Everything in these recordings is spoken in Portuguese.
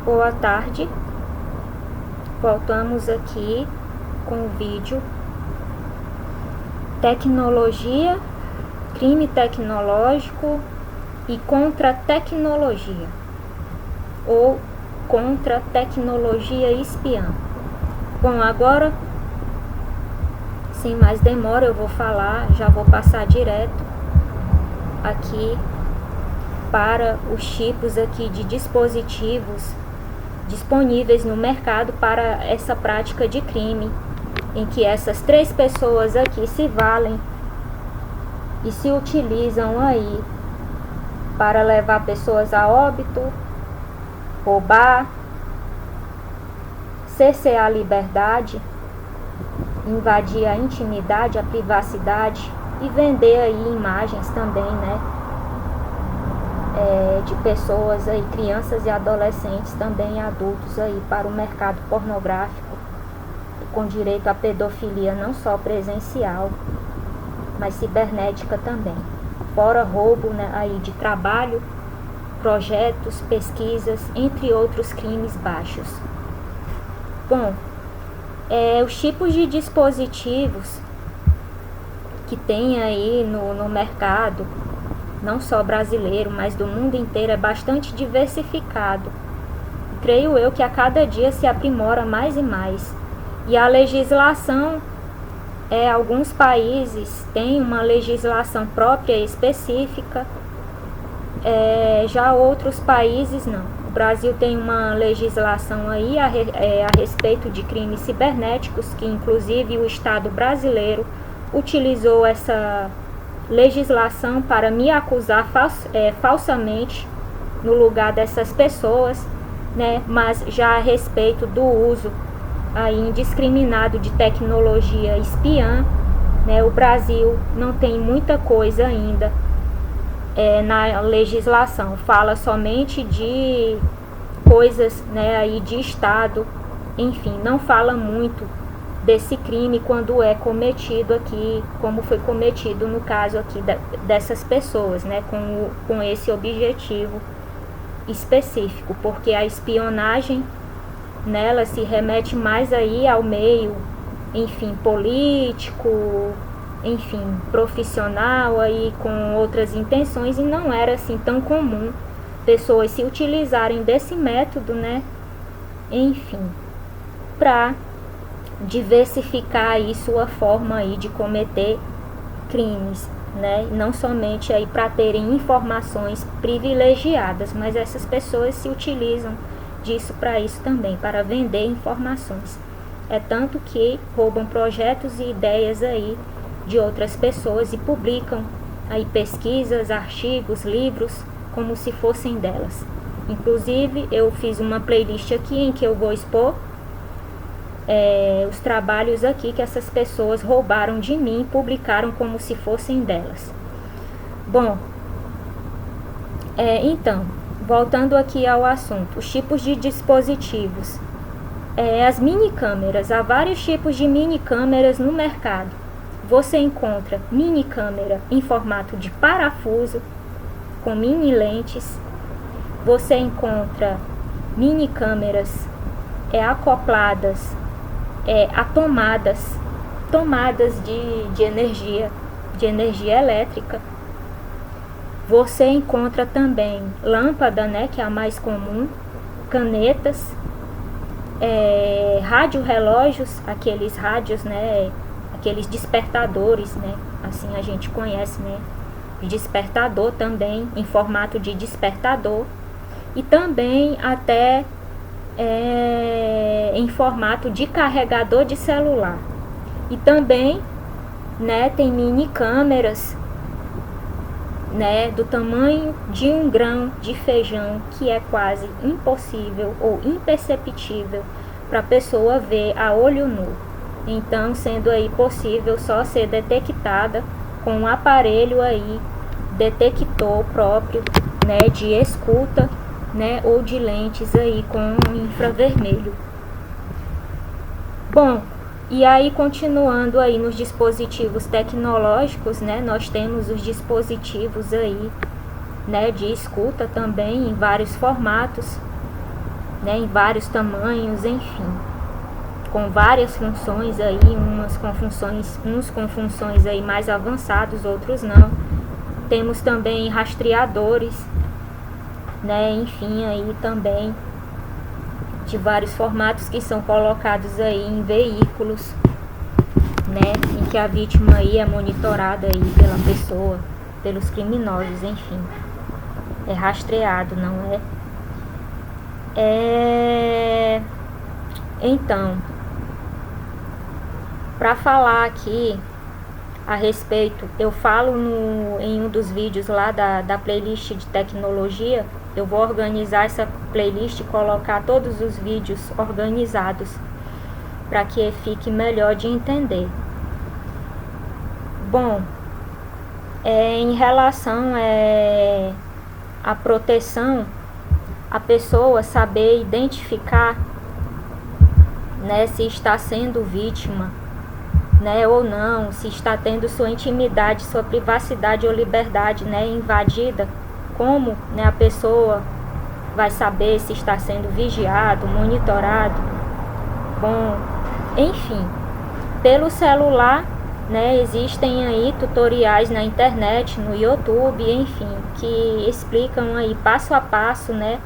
Boa tarde, voltamos aqui com o vídeo Tecnologia, crime tecnológico e contra-tecnologia, ou contra-tecnologia espiã. Bom, agora, sem mais demora, eu vou falar, já vou passar direto aqui para os tipos aqui de dispositivos disponíveis no mercado para essa prática de crime, em que essas três pessoas aqui se valem e se utilizam aí para levar pessoas a óbito, roubar, cercear a liberdade, invadir a intimidade, a privacidade e vender aí imagens também, né? De pessoas aí, crianças e adolescentes, também adultos aí, para o mercado pornográfico, com direito à pedofilia não só presencial, mas cibernética também. Fora roubo, né, aí de trabalho, projetos, pesquisas, entre outros crimes baixos. Bom, os tipos de dispositivos que tem aí no mercado, não só brasileiro, mas do mundo inteiro, é bastante diversificado. Creio eu que a cada dia se aprimora mais e mais. E a legislação, alguns países têm uma legislação própria e específica, já outros países não. O Brasil tem uma legislação aí a respeito de crimes cibernéticos, que inclusive o Estado brasileiro utilizou essa legislação para me acusar falsamente no lugar dessas pessoas, né? Mas já a respeito do uso aí indiscriminado de tecnologia espiã, né? O Brasil não tem muita coisa ainda na legislação, fala somente de coisas, né, aí de Estado, enfim, não fala muito desse crime quando é cometido aqui, como foi cometido no caso aqui dessas pessoas, né, com esse objetivo específico, porque a espionagem nela se remete mais aí ao meio, enfim, político, enfim, profissional aí com outras intenções, e não era assim tão comum pessoas se utilizarem desse método, né, enfim, para diversificar aí sua forma aí de cometer crimes, né? Não somente aí para terem informações privilegiadas, mas essas pessoas se utilizam disso para isso também, para vender informações. É tanto que roubam projetos e ideias aí de outras pessoas e publicam aí pesquisas, artigos, livros como se fossem delas. Inclusive eu fiz uma playlist aqui em que eu vou expor os trabalhos aqui que essas pessoas roubaram de mim e publicaram como se fossem delas. Bom, então, voltando aqui ao assunto, os tipos de dispositivos. As mini câmeras, há vários tipos de mini câmeras no mercado. Você encontra mini câmera em formato de parafuso, com mini lentes. Você encontra mini câmeras acopladas a tomadas de energia elétrica. Você encontra também lâmpada, né, que é a mais comum, canetas, rádio-relógios, aqueles rádios, né, aqueles despertadores, né, assim a gente conhece, né, despertador também, em formato de despertador, e também até em formato de carregador de celular. E também, né, tem mini câmeras, né, do tamanho de um grão de feijão, que é quase impossível ou imperceptível para a pessoa ver a olho nu. Então, sendo aí possível só ser detectada com um aparelho aí, detector próprio, né, de escuta, né, ou de lentes aí com infravermelho. Bom, e aí continuando aí nos dispositivos tecnológicos, né, nós temos os dispositivos aí, né, de escuta também em vários formatos, né, em vários tamanhos, enfim, com várias funções aí, uns com funções aí mais avançadas, outros não. Temos também rastreadores, né, enfim, aí também de vários formatos que são colocados aí em veículos, né, em que a vítima aí é monitorada aí pela pessoa, pelos criminosos, enfim, é rastreado, não é? Então, para falar aqui a respeito, eu falo em um dos vídeos lá da playlist de tecnologia. Eu vou organizar essa playlist e colocar todos os vídeos organizados para que fique melhor de entender. Bom, em relação à proteção, a pessoa saber identificar, né, se está sendo vítima, né, ou não, se está tendo sua intimidade, sua privacidade ou liberdade, né, invadida. Como, né, a pessoa vai saber se está sendo vigiado, monitorado? Bom, enfim, pelo celular, né, existem aí tutoriais na internet, no YouTube, enfim, que explicam aí passo a passo, né,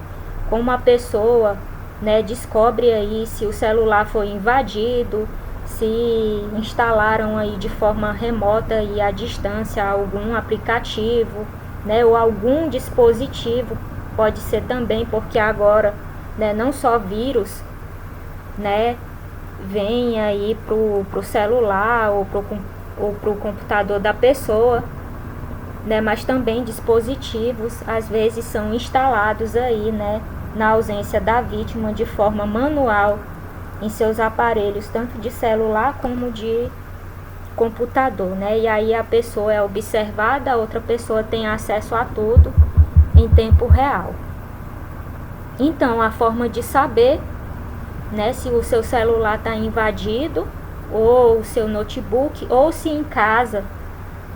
como a pessoa, né, descobre aí se o celular foi invadido, se instalaram aí de forma remota e à distância algum aplicativo, né, ou algum dispositivo, pode ser também, porque agora, né, não só vírus, né, vem aí pro celular ou pro computador da pessoa, né, mas também dispositivos às vezes são instalados aí, né, na ausência da vítima de forma manual em seus aparelhos, tanto de celular como de computador, né? E aí a pessoa é observada, a outra pessoa tem acesso a tudo em tempo real. Então, a forma de saber, né, se o seu celular está invadido, ou o seu notebook, ou se em casa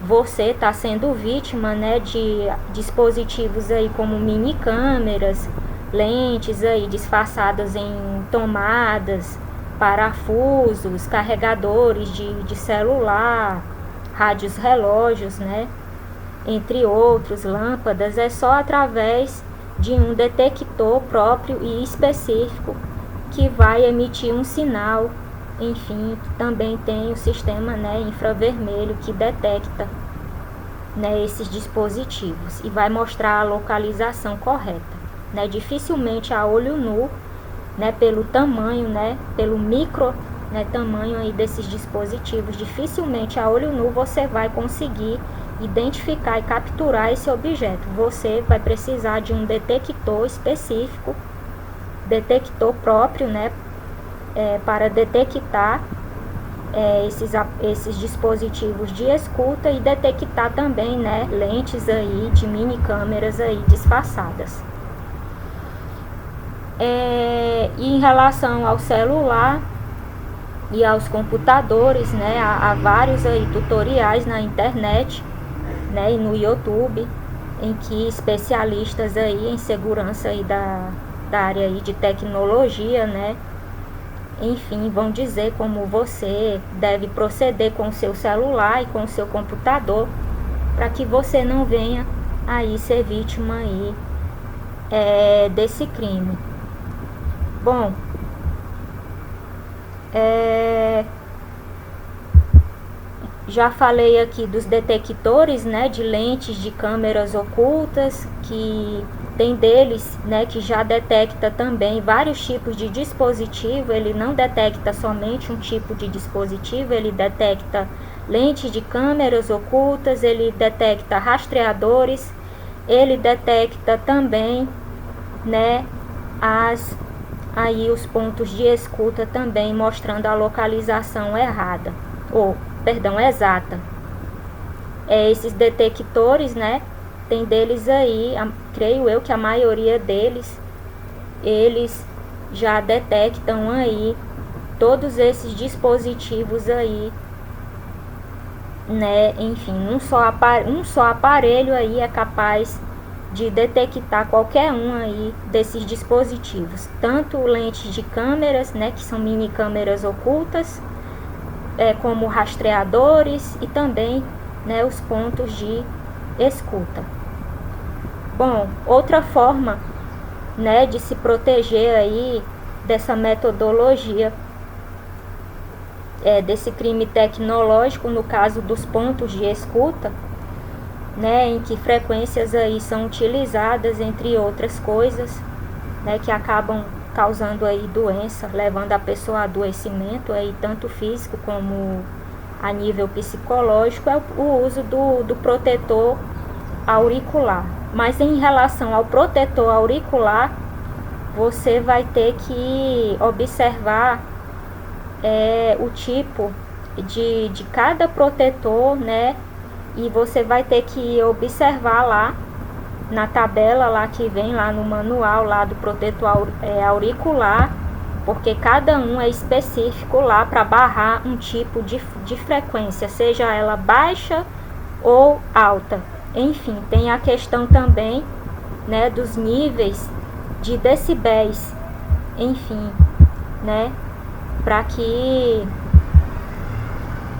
você está sendo vítima, né, de dispositivos aí como mini câmeras, lentes aí disfarçadas em tomadas, parafusos, carregadores de celular, rádios relógios, né, entre outros, lâmpadas. É só através de um detector próprio e específico que vai emitir um sinal, enfim, que também tem o sistema, né, infravermelho que detecta, né, esses dispositivos e vai mostrar a localização correta. Né, dificilmente a olho nu, né, pelo tamanho, né, pelo micro, né, tamanho aí desses dispositivos, dificilmente a olho nu você vai conseguir identificar e capturar esse objeto. Você vai precisar de um detector específico, detector próprio, né, para detectar esses dispositivos de escuta e detectar também, né, lentes aí de mini câmeras aí disfarçadas. E em relação ao celular e aos computadores, né, há vários aí tutoriais na internet, né, e no YouTube, em que especialistas aí em segurança aí da área aí de tecnologia, né, enfim, vão dizer como você deve proceder com o seu celular e com o seu computador para que você não venha aí ser vítima aí desse crime. Bom, já falei aqui dos detectores, né, de lentes de câmeras ocultas, que tem deles, né, que já detecta também vários tipos de dispositivo. Ele não detecta somente um tipo de dispositivo, ele detecta lentes de câmeras ocultas, ele detecta rastreadores, ele detecta também, né, aí os pontos de escuta também, mostrando a localização errada, exata. Esses detectores, né, tem deles aí, creio eu que a maioria deles, eles já detectam aí todos esses dispositivos aí, né, enfim, um só aparelho aí é capaz de detectar qualquer um aí desses dispositivos, tanto lentes de câmeras, né, que são mini câmeras ocultas, como rastreadores e também, né, os pontos de escuta. Bom, outra forma, né, de se proteger aí dessa metodologia desse crime tecnológico, no caso dos pontos de escuta, né, em que frequências aí são utilizadas, entre outras coisas, né, que acabam causando aí doença, levando a pessoa a adoecimento aí, tanto físico como a nível psicológico, é o uso do protetor auricular. Mas em relação ao protetor auricular, você vai ter que observar o tipo de cada protetor, né? E você vai ter que observar lá na tabela lá que vem lá no manual lá do protetor auricular, porque cada um é específico lá para barrar um tipo de frequência, seja ela baixa ou alta. Enfim, tem a questão também, né, dos níveis de decibéis, enfim, né, para que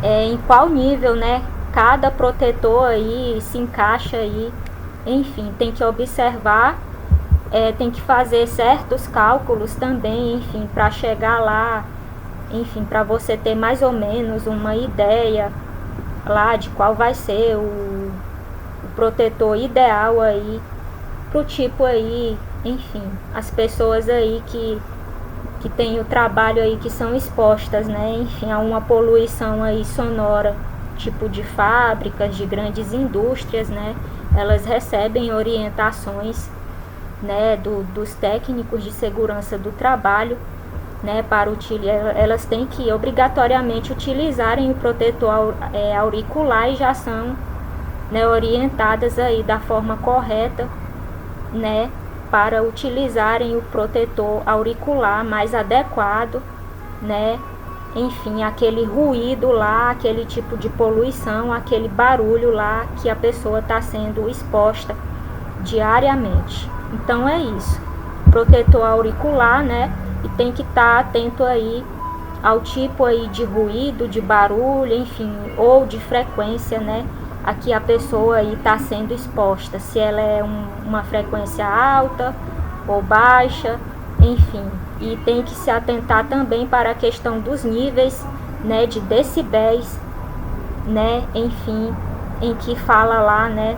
em qual nível, né, cada protetor aí se encaixa aí. Enfim, tem que observar, tem que fazer certos cálculos também, enfim, para chegar lá, enfim, para você ter mais ou menos uma ideia lá de qual vai ser o protetor ideal aí pro tipo aí, enfim, as pessoas aí que tem o trabalho aí, que são expostas, né, enfim, a uma poluição aí sonora, tipo de fábricas, de grandes indústrias, né, elas recebem orientações, né, dos técnicos de segurança do trabalho, né, elas têm que obrigatoriamente utilizarem o protetor auricular e já são, né, orientadas aí da forma correta, né, para utilizarem o protetor auricular mais adequado, né, enfim, aquele ruído lá, aquele tipo de poluição, aquele barulho lá que a pessoa está sendo exposta diariamente. Então é isso, protetor auricular, né, e tem que estar atento aí ao tipo aí de ruído, de barulho, enfim, ou de frequência, né, a que a pessoa aí está sendo exposta, se ela é uma frequência alta ou baixa, enfim, e tem que se atentar também para a questão dos níveis, né, de decibéis, né, enfim, em que fala lá, né,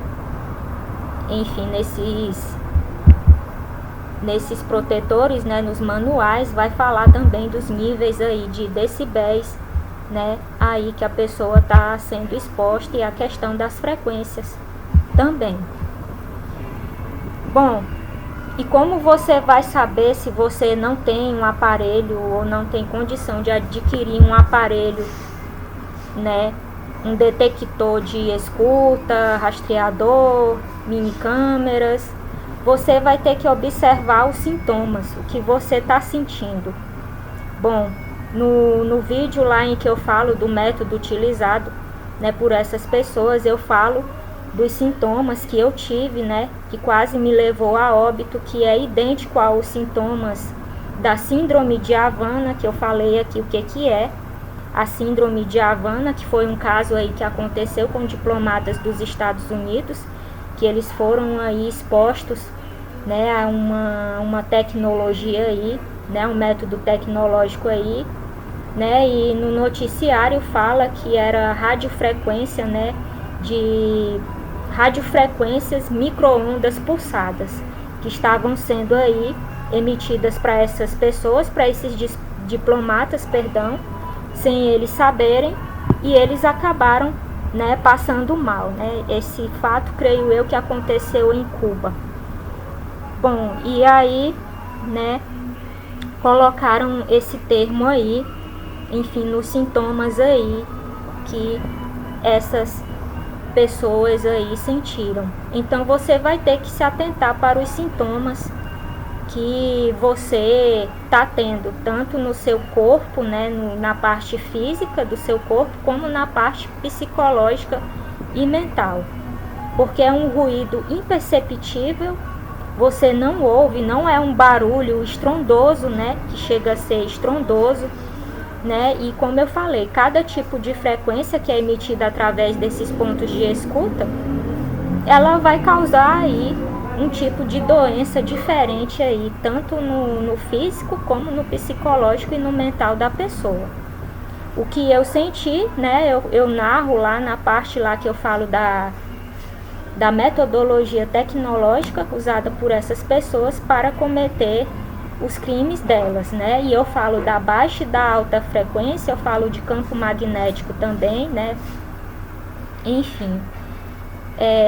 enfim, nesses protetores, né, nos manuais, vai falar também dos níveis aí de decibéis, né, aí que a pessoa está sendo exposta, e a questão das frequências também. Bom, e como você vai saber se você não tem um aparelho ou não tem condição de adquirir um aparelho, né, um detector de escuta, rastreador, mini câmeras? Você vai ter que observar os sintomas, o que você está sentindo. Bom, no vídeo lá em que eu falo do método utilizado, né, por essas pessoas, eu falo dos sintomas que eu tive, né, que quase me levou a óbito, que é idêntico aos sintomas da síndrome de Havana, que eu falei aqui o que é a síndrome de Havana, que foi um caso aí que aconteceu com diplomatas dos Estados Unidos, que eles foram aí expostos, né, a uma tecnologia aí, né, um método tecnológico aí, né, e no noticiário fala que era radiofrequência, né, de radiofrequências micro-ondas pulsadas, que estavam sendo aí emitidas para essas pessoas, para esses diplomatas, perdão, sem eles saberem, e eles acabaram, né, passando mal, né. Esse fato, creio eu, que aconteceu em Cuba. Bom, e aí, né, colocaram esse termo aí, enfim, nos sintomas aí que essas pessoas aí sentiram. Então você vai ter que se atentar para os sintomas que você está tendo, tanto no seu corpo, né, na parte física do seu corpo, como na parte psicológica e mental. porque é um ruído imperceptível, você não ouve, não é um barulho estrondoso, né, que chega a ser estrondoso, né, e como eu falei, cada tipo de frequência que é emitida através desses pontos de escuta, ela vai causar aí um tipo de doença diferente aí, tanto no físico como no psicológico e no mental da pessoa. O que eu senti, né, eu narro lá na parte lá que eu falo da metodologia tecnológica usada por essas pessoas para cometer os crimes delas, né? E eu falo da baixa e da alta frequência, eu falo de campo magnético também, né? Enfim,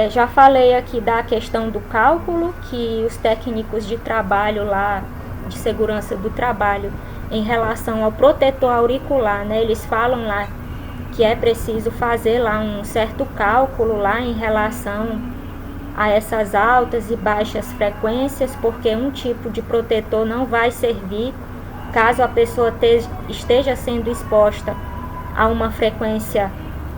já falei aqui da questão do cálculo, que os técnicos de trabalho lá, de segurança do trabalho, em relação ao protetor auricular, né? Eles falam lá que é preciso fazer lá um certo cálculo lá em relação a essas altas e baixas frequências, porque um tipo de protetor não vai servir caso a pessoa esteja sendo exposta a uma frequência,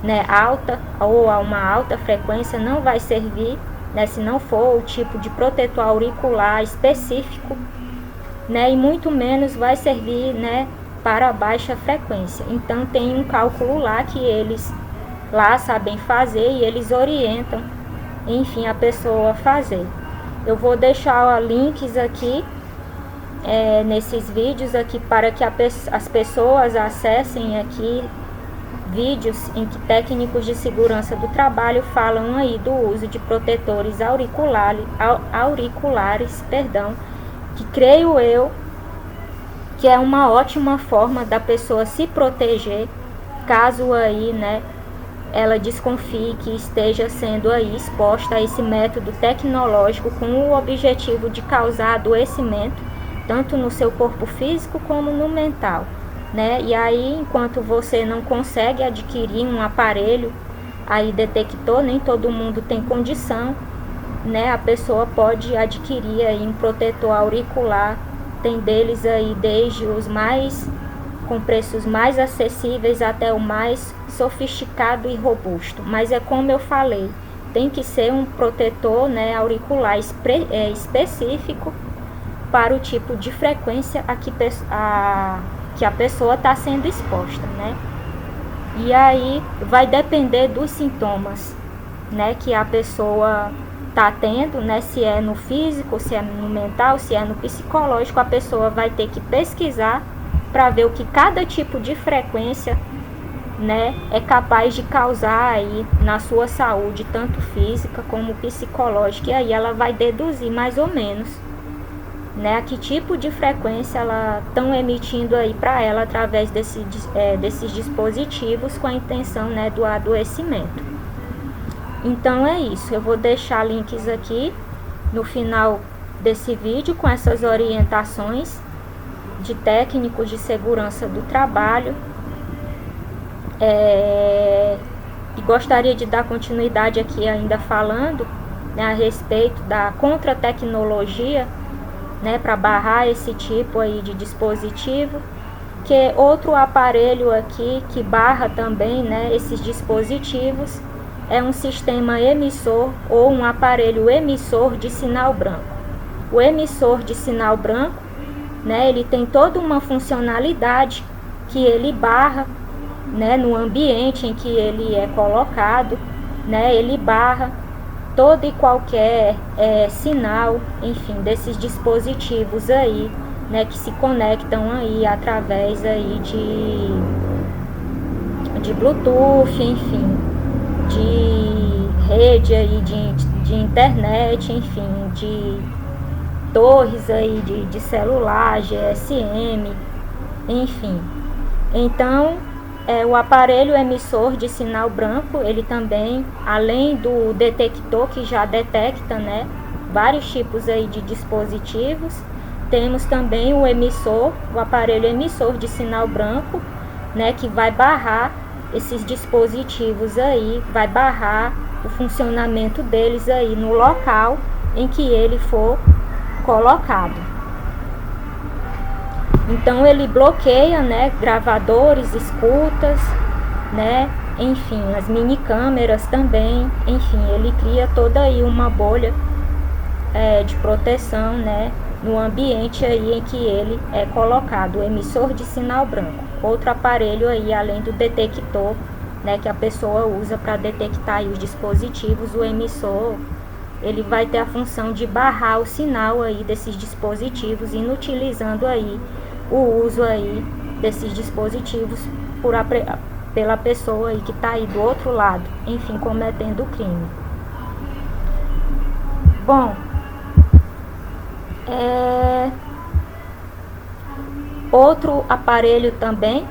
né, alta ou a uma alta frequência, não vai servir, né, se não for o tipo de protetor auricular específico, né, e muito menos vai servir, né, para a baixa frequência. Então tem um cálculo lá que eles lá sabem fazer e eles orientam, enfim, a pessoa a fazer. Eu vou deixar links aqui nesses vídeos aqui para que as pessoas acessem aqui vídeos em que técnicos de segurança do trabalho falam aí do uso de protetores auriculares, que creio eu que é uma ótima forma da pessoa se proteger caso aí, né, ela desconfie que esteja sendo aí exposta a esse método tecnológico com o objetivo de causar adoecimento, tanto no seu corpo físico como no mental, né? E aí, enquanto você não consegue adquirir um aparelho aí detector, nem todo mundo tem condição, né? A pessoa pode adquirir aí um protetor auricular, tem deles aí desde os mais com preços mais acessíveis até o mais sofisticado e robusto. Mas é como eu falei, tem que ser um protetor, né, auricular específico para o tipo de frequência que a pessoa está sendo exposta, né? E aí vai depender dos sintomas, né, que a pessoa está tendo, né, se é no físico, se é no mental, se é no psicológico, a pessoa vai ter que pesquisar para ver o que cada tipo de frequência, né, é capaz de causar aí na sua saúde, tanto física como psicológica, e aí ela vai deduzir mais ou menos, né, a que tipo de frequência ela estão emitindo aí para ela através desses dispositivos com a intenção, né, do adoecimento. Então é isso, eu vou deixar links aqui no final desse vídeo com essas orientações de técnicos de segurança do trabalho, e gostaria de dar continuidade aqui ainda falando, né, a respeito da contra-tecnologia, né, para barrar esse tipo aí de dispositivo, que outro aparelho aqui que barra também, né, esses dispositivos é um sistema emissor ou um aparelho emissor de sinal branco. O emissor de sinal branco, né, ele tem toda uma funcionalidade que ele barra, né, no ambiente em que ele é colocado, né, ele barra todo e qualquer sinal, enfim, desses dispositivos aí, né, que se conectam aí através aí de Bluetooth, enfim, de rede aí de internet, enfim, de torres aí de celular, GSM, enfim. Então, o aparelho emissor de sinal branco, ele também, além do detector que já detecta, né, vários tipos aí de dispositivos, temos também o aparelho emissor de sinal branco, né, que vai barrar esses dispositivos aí, vai barrar o funcionamento deles aí no local em que ele for colocado. Então ele bloqueia, né, gravadores, escutas, né, enfim, as mini câmeras também, enfim, ele cria toda aí uma bolha de proteção, né, no ambiente aí em que ele é colocado, o emissor de sinal branco. Outro aparelho aí, além do detector, né, que a pessoa usa para detectar aí os dispositivos, o emissor, ele vai ter a função de barrar o sinal aí desses dispositivos, inutilizando aí o uso aí desses dispositivos pela pessoa aí que está aí do outro lado, enfim, cometendo o crime. Bom, outro aparelho também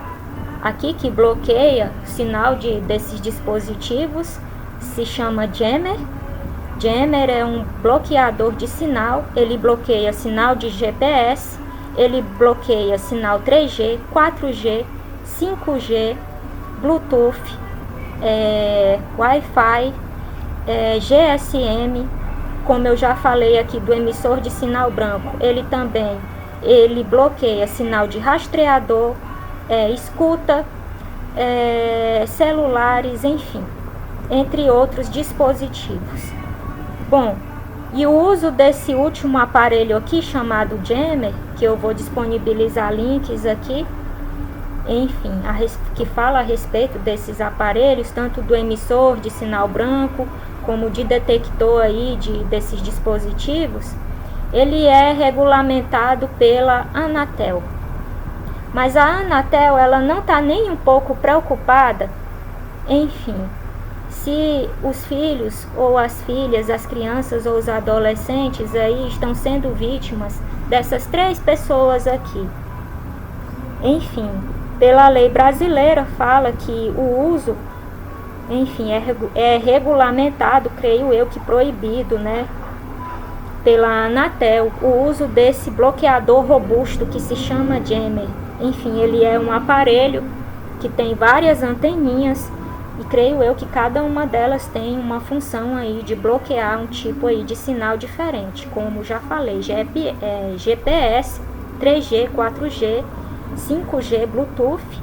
aqui que bloqueia sinal desses dispositivos se chama jammer. Jammer é um bloqueador de sinal, ele bloqueia sinal de GPS, ele bloqueia sinal 3G, 4G, 5G, Bluetooth, Wi-Fi, GSM, como eu já falei aqui do emissor de sinal branco, ele bloqueia sinal de rastreador, escuta, celulares, enfim, entre outros dispositivos. Bom, e o uso desse último aparelho aqui chamado jammer, que eu vou disponibilizar links aqui, enfim, que fala a respeito desses aparelhos, tanto do emissor de sinal branco, como de detector aí desses dispositivos, ele é regulamentado pela Anatel. Mas a Anatel, ela não está nem um pouco preocupada, enfim, se os filhos ou as filhas, as crianças ou os adolescentes aí estão sendo vítimas dessas 3 pessoas aqui. Enfim, pela lei brasileira fala que o uso, enfim, é regulamentado, creio eu que proibido, né, pela Anatel, o uso desse bloqueador robusto que se chama jammer. Enfim, ele é um aparelho que tem várias anteninhas e creio eu que cada uma delas tem uma função aí de bloquear um tipo aí de sinal diferente, como já falei, GPS, 3G, 4G, 5G, Bluetooth,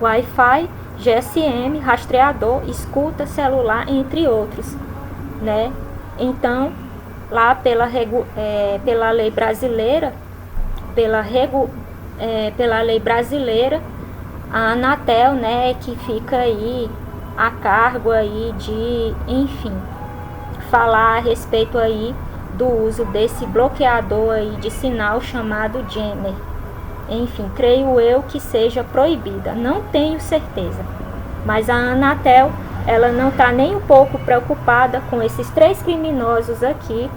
Wi-Fi, GSM, rastreador, escuta, celular, entre outros, né? Então, lá pela lei brasileira, pela lei brasileira, a Anatel, né, que fica aí a cargo aí de, enfim, falar a respeito aí do uso desse bloqueador aí de sinal chamado jammer. Enfim, creio eu que seja proibida, não tenho certeza. Mas a Anatel, ela não está nem um pouco preocupada com esses 3 criminosos aqui,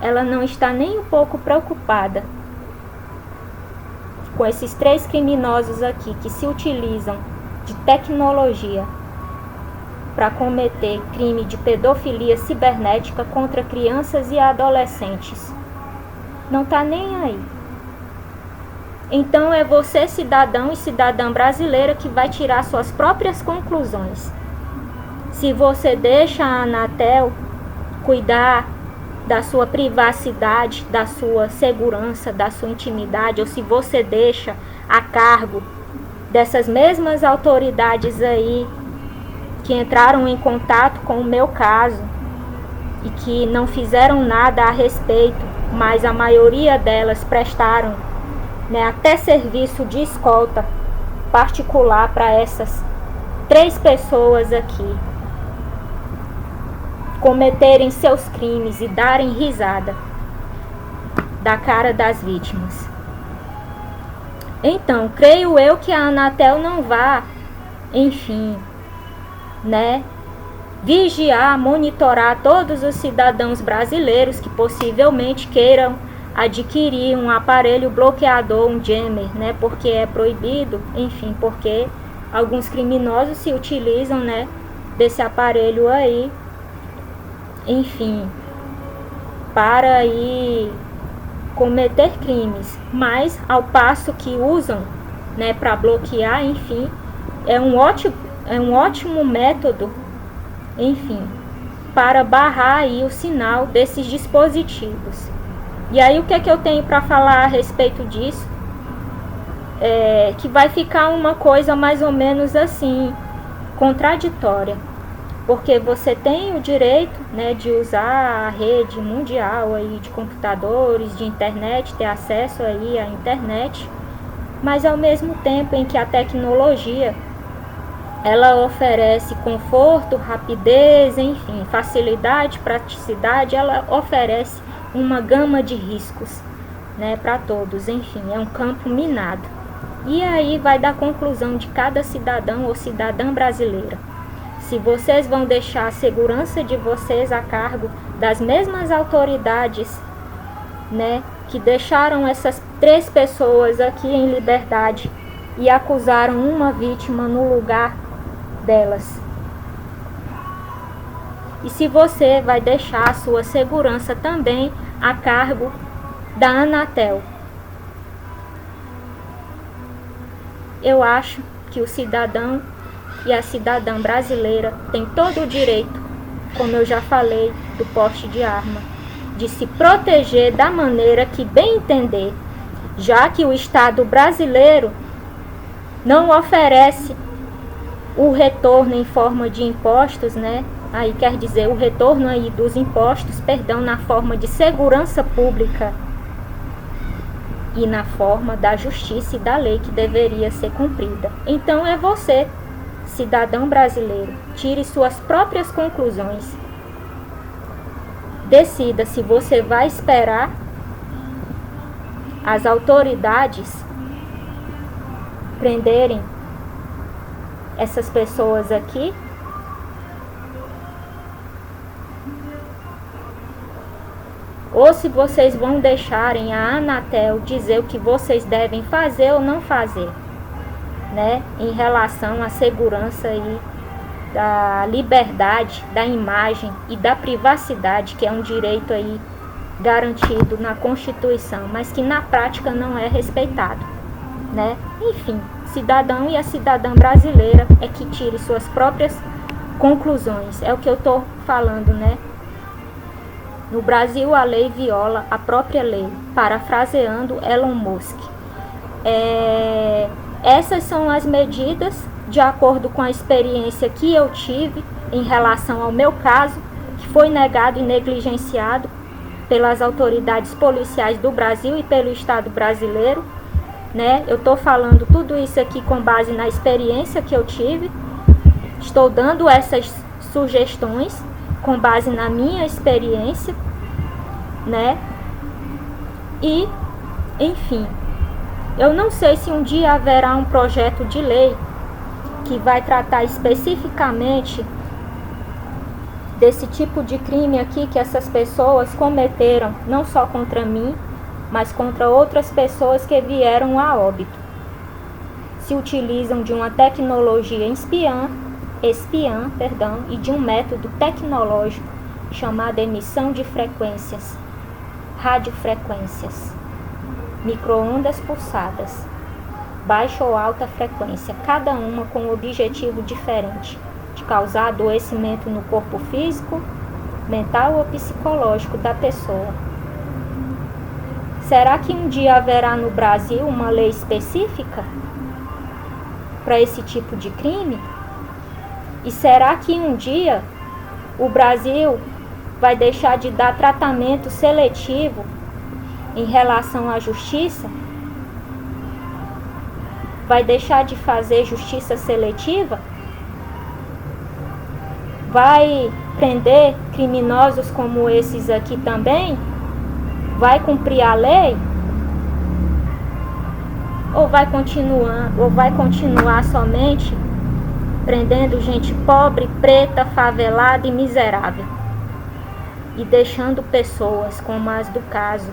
ela não está nem um pouco preocupada com esses 3 criminosos aqui que se utilizam de tecnologia para cometer crime de pedofilia cibernética contra crianças e adolescentes. Não está nem aí. Então é você, cidadão e cidadã brasileira, que vai tirar suas próprias conclusões. Se você deixa a Anatel cuidar da sua privacidade, da sua segurança, da sua intimidade, ou se você deixa a cargo dessas mesmas autoridades aí que entraram em contato com o meu caso e que não fizeram nada a respeito, mas a maioria delas prestaram, né, até serviço de escolta particular para essas 3 pessoas aqui cometerem seus crimes e darem risada da cara das vítimas. Então, creio eu que a Anatel não vá, enfim, né, vigiar, monitorar todos os cidadãos brasileiros que possivelmente queiram adquirir um aparelho bloqueador, um jammer, né, porque é proibido, enfim, porque alguns criminosos se utilizam, né, desse aparelho aí, enfim, para aí cometer crimes, mas ao passo que usam, né, para bloquear, enfim, é um ótimo método, enfim, para barrar aí o sinal desses dispositivos. E aí o que é que eu tenho para falar a respeito disso? Que vai ficar uma coisa mais ou menos assim, contraditória. Porque você tem o direito, né, de usar a rede mundial aí de computadores, de internet, ter acesso aí à internet, mas ao mesmo tempo em que a tecnologia ela oferece conforto, rapidez, enfim, facilidade, praticidade, ela oferece uma gama de riscos, né, para todos, enfim, é um campo minado. E aí vai da conclusão de cada cidadão ou cidadã brasileira. Se vocês vão deixar a segurança de vocês a cargo das mesmas autoridades, né, que deixaram essas 3 pessoas aqui em liberdade e acusaram uma vítima no lugar delas. E se você vai deixar a sua segurança também a cargo da Anatel. Eu acho que o cidadão e a cidadã brasileira têm todo o direito, como eu já falei, do porte de arma, de se proteger da maneira que bem entender, já que o Estado brasileiro não oferece o retorno em forma de impostos, né? Aí quer dizer, o retorno aí dos impostos, perdão, na forma de segurança pública e na forma da justiça e da lei que deveria ser cumprida. Então é você, cidadão brasileiro, tire suas próprias conclusões. Decida se você vai esperar as autoridades prenderem essas pessoas aqui, ou se vocês vão deixarem a Anatel dizer o que vocês devem fazer ou não fazer, né, em relação à segurança e da liberdade, da imagem e da privacidade, que é um direito aí garantido na Constituição, mas que na prática não é respeitado, né? Enfim, cidadão e a cidadã brasileira é que tire suas próprias conclusões. É o que eu estou falando, né? No Brasil, a lei viola a própria lei, parafraseando Elon Musk. Essas são as medidas de acordo com a experiência que eu tive em relação ao meu caso, que foi negado e negligenciado pelas autoridades policiais do Brasil e pelo Estado brasileiro, né? Eu estou falando tudo isso aqui com base na experiência que eu tive, estou dando essas sugestões com base na minha experiência, né? E, enfim, eu não sei se um dia haverá um projeto de lei que vai tratar especificamente desse tipo de crime aqui que essas pessoas cometeram, não só contra mim, mas contra outras pessoas que vieram a óbito. Se utilizam de uma tecnologia espiã, e de um método tecnológico chamado emissão de frequências, radiofrequências, micro-ondas pulsadas, baixa ou alta frequência, cada uma com um objetivo diferente, de causar adoecimento no corpo físico, mental ou psicológico da pessoa. Será que um dia haverá no Brasil uma lei específica para esse tipo de crime? E será que um dia o Brasil vai deixar de dar tratamento seletivo em relação à justiça? Vai deixar de fazer justiça seletiva? Vai prender criminosos como esses aqui também? Vai cumprir a lei? Ou vai continuar somente prendendo gente pobre, preta, favelada e miserável, e deixando pessoas como as do caso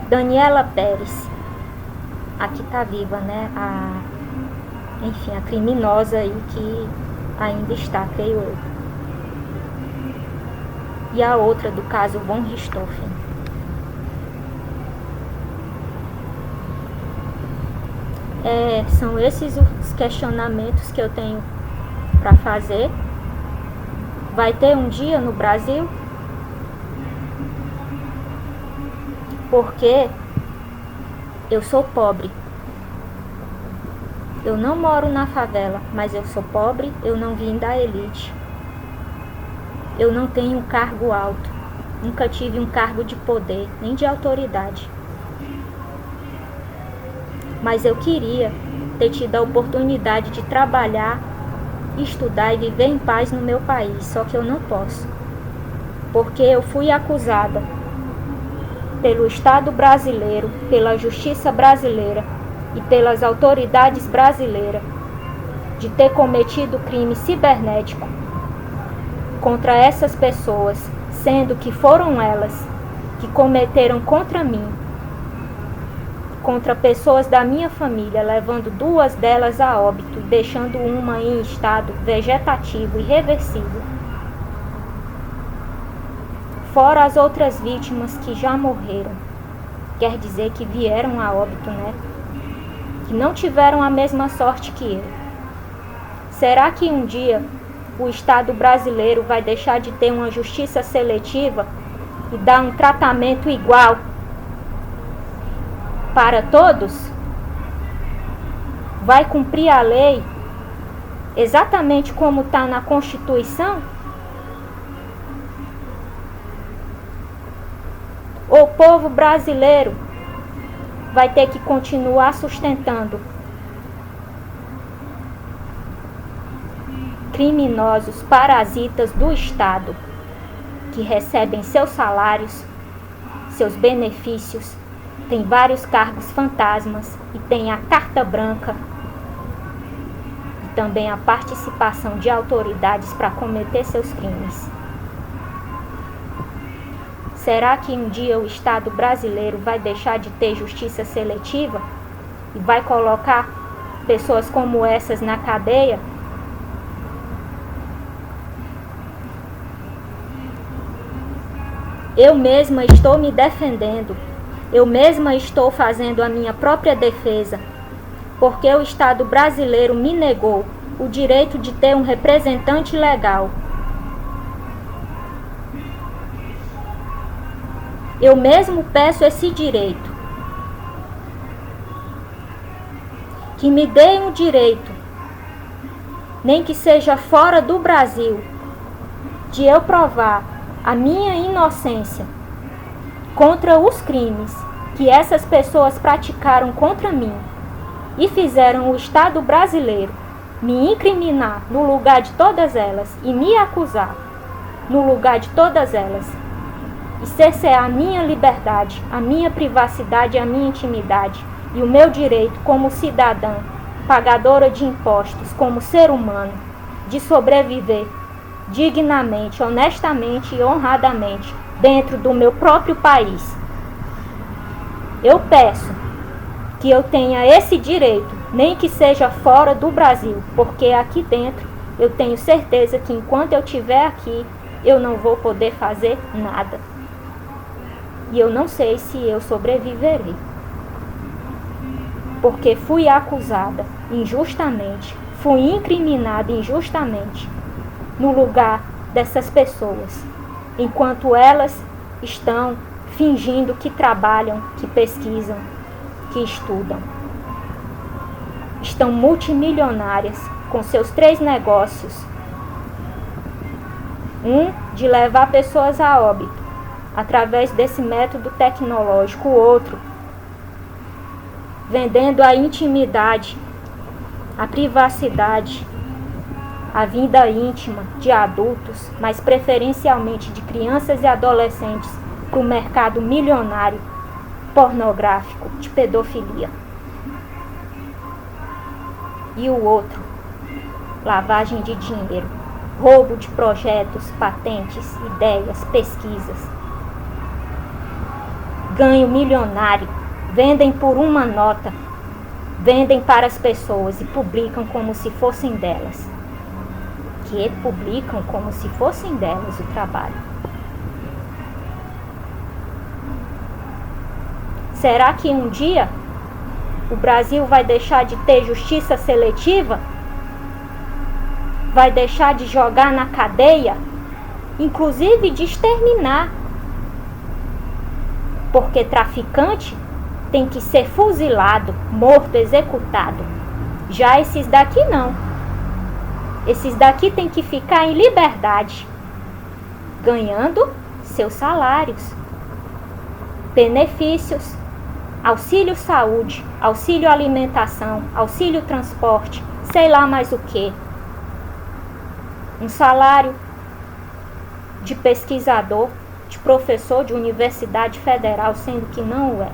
Daniela Pérez, aqui tá viva, né? A criminosa aí que ainda está, creio eu. E a outra do caso von Richthofen. São esses os questionamentos que eu tenho para fazer. Vai ter um dia no Brasil Porque eu sou pobre. Eu não moro na favela, mas eu sou pobre, eu não vim da elite. Eu não tenho um cargo alto, nunca tive um cargo de poder, nem de autoridade. Mas eu queria ter tido a oportunidade de trabalhar, estudar e viver em paz no meu país, só que eu não posso. Porque eu fui acusada pelo Estado brasileiro, pela justiça brasileira e pelas autoridades brasileiras de ter cometido crime cibernético contra essas pessoas, sendo que foram elas que cometeram contra mim, contra pessoas da minha família, levando 2 delas a óbito, deixando uma em estado vegetativo irreversível. Fora as outras vítimas que já morreram. Quer dizer que vieram a óbito, né? Que não tiveram a mesma sorte que eu. Será que um dia o Estado brasileiro vai deixar de ter uma justiça seletiva e dar um tratamento igual para todos? Vai cumprir a lei exatamente como está na Constituição? O povo brasileiro vai ter que continuar sustentando criminosos parasitas do Estado que recebem seus salários, seus benefícios, tem vários cargos fantasmas e tem a carta branca e também a participação de autoridades para cometer seus crimes. Será que um dia o Estado brasileiro vai deixar de ter justiça seletiva e vai colocar pessoas como essas na cadeia? Eu mesma estou me defendendo, eu mesma estou fazendo a minha própria defesa, porque o Estado brasileiro me negou o direito de ter um representante legal. Eu mesmo peço esse direito. Que me deem um direito, nem que seja fora do Brasil, de eu provar a minha inocência contra os crimes que essas pessoas praticaram contra mim e fizeram o Estado brasileiro me incriminar no lugar de todas elas e me acusar no lugar de todas elas e cercear a minha liberdade, a minha privacidade, a minha intimidade e o meu direito como cidadã, pagadora de impostos, como ser humano, de sobreviver dignamente, honestamente e honradamente dentro do meu próprio país. Eu peço que eu tenha esse direito, nem que seja fora do Brasil, porque aqui dentro eu tenho certeza que enquanto eu estiver aqui, eu não vou poder fazer nada. E eu não sei se eu sobreviverei. Porque fui acusada injustamente, fui incriminada injustamente no lugar dessas pessoas, enquanto elas estão fingindo que trabalham, que pesquisam, que estudam. Estão multimilionárias com seus 3 negócios. Um de levar pessoas a óbito através desse método tecnológico, o outro vendendo a intimidade, a privacidade, a vida íntima de adultos, mas preferencialmente de crianças e adolescentes, para o mercado milionário pornográfico de pedofilia. E o outro, lavagem de dinheiro, roubo de projetos, patentes, ideias, pesquisas, ganho milionário, vendem por uma nota, vendem para as pessoas e publicam como se fossem delas. Que publicam como se fossem delas o trabalho. Será que um dia o Brasil vai deixar de ter justiça seletiva? Vai deixar de jogar na cadeia? Inclusive de exterminar porque traficante tem que ser fuzilado, morto, executado. Já esses daqui não. Esses daqui tem que ficar em liberdade, ganhando seus salários, benefícios, auxílio saúde, auxílio alimentação, auxílio transporte, sei lá mais o que. Um salário de pesquisador, de professor de universidade federal, sendo que não o é.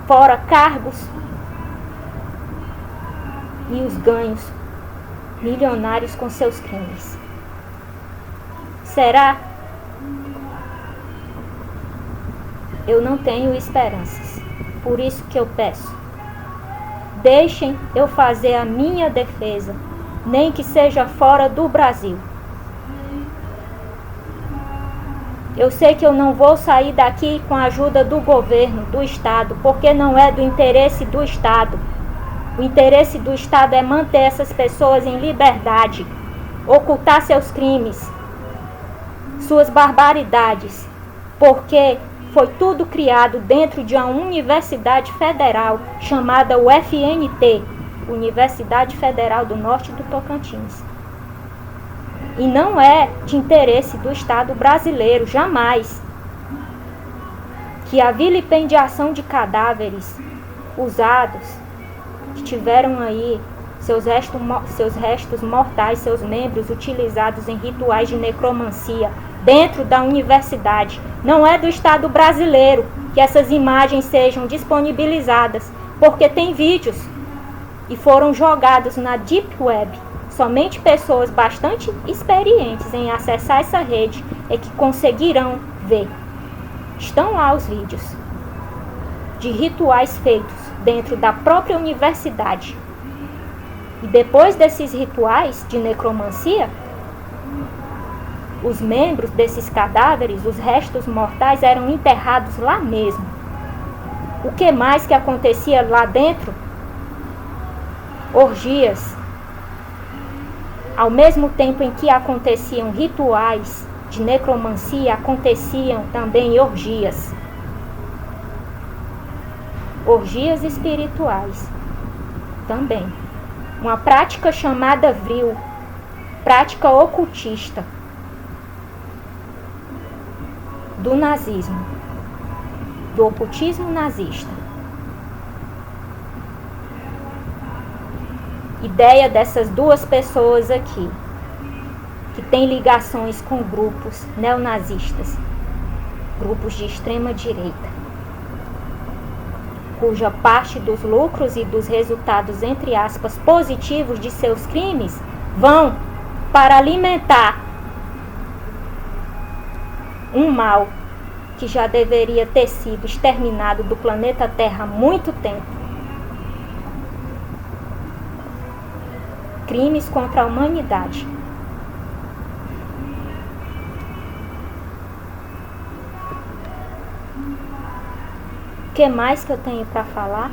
Fora cargos e os ganhos milionários com seus crimes. Será? Eu não tenho esperanças. Por isso que eu peço: deixem eu fazer a minha defesa, nem que seja fora do Brasil. Eu sei que eu não vou sair daqui com a ajuda do governo, do Estado, porque não é do interesse do Estado. O interesse do Estado é manter essas pessoas em liberdade, ocultar seus crimes, suas barbaridades, porque foi tudo criado dentro de uma universidade federal chamada UFNT, Universidade Federal do Norte do Tocantins. E não é de interesse do Estado brasileiro, jamais, que a vilipendiação de cadáveres usados, que tiveram aí seus restos mortais, seus membros utilizados em rituais de necromancia dentro da universidade. Não é do Estado brasileiro que essas imagens sejam disponibilizadas, porque tem vídeos e foram jogados na Deep Web. Somente pessoas bastante experientes em acessar essa rede é que conseguirão ver. Estão lá os vídeos de rituais feitos dentro da própria universidade. E depois desses rituais de necromancia, os membros desses cadáveres, os restos mortais, eram enterrados lá mesmo. O que mais que acontecia lá dentro? Orgias. Ao mesmo tempo em que aconteciam rituais de necromancia, aconteciam também orgias. Orgias espirituais também. Uma prática chamada vril, prática ocultista do nazismo, do ocultismo nazista. Ideia dessas duas pessoas aqui, que têm ligações com grupos neonazistas, grupos de extrema direita, cuja parte dos lucros e dos resultados, entre aspas, positivos de seus crimes vão para alimentar um mal que já deveria ter sido exterminado do planeta Terra há muito tempo. Crimes contra a humanidade. O que mais que eu tenho para falar?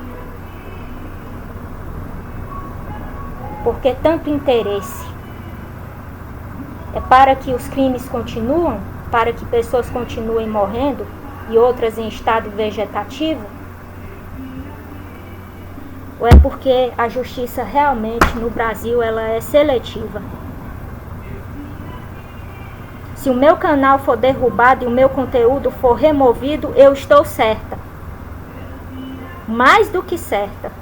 Por que tanto interesse? É para que os crimes continuem? Para que pessoas continuem morrendo e outras em estado vegetativo? Ou é porque a justiça realmente no Brasil ela é seletiva? Se o meu canal for derrubado e o meu conteúdo for removido, eu estou certa. Mais do que certa.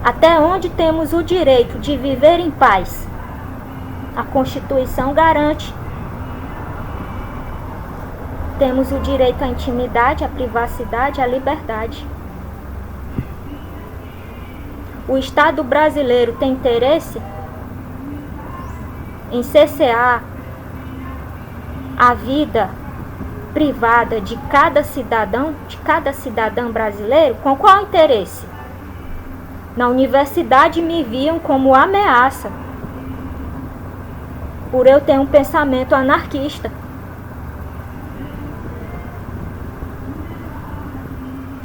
Até onde temos o direito de viver em paz? A Constituição garante. Temos o direito à intimidade, à privacidade, à liberdade. O Estado brasileiro tem interesse em cercear a vida privada de cada cidadão brasileiro? Com qual interesse? Na universidade me viam como ameaça por eu ter um pensamento anarquista.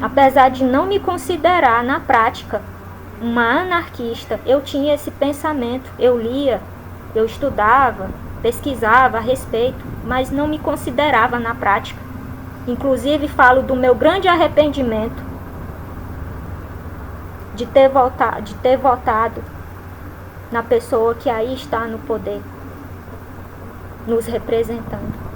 Apesar de não me considerar na prática uma anarquista, eu tinha esse pensamento, eu lia, eu estudava, pesquisava a respeito, mas não me considerava na prática. Inclusive falo do meu grande arrependimento de ter votado na pessoa que aí está no poder, nos representando.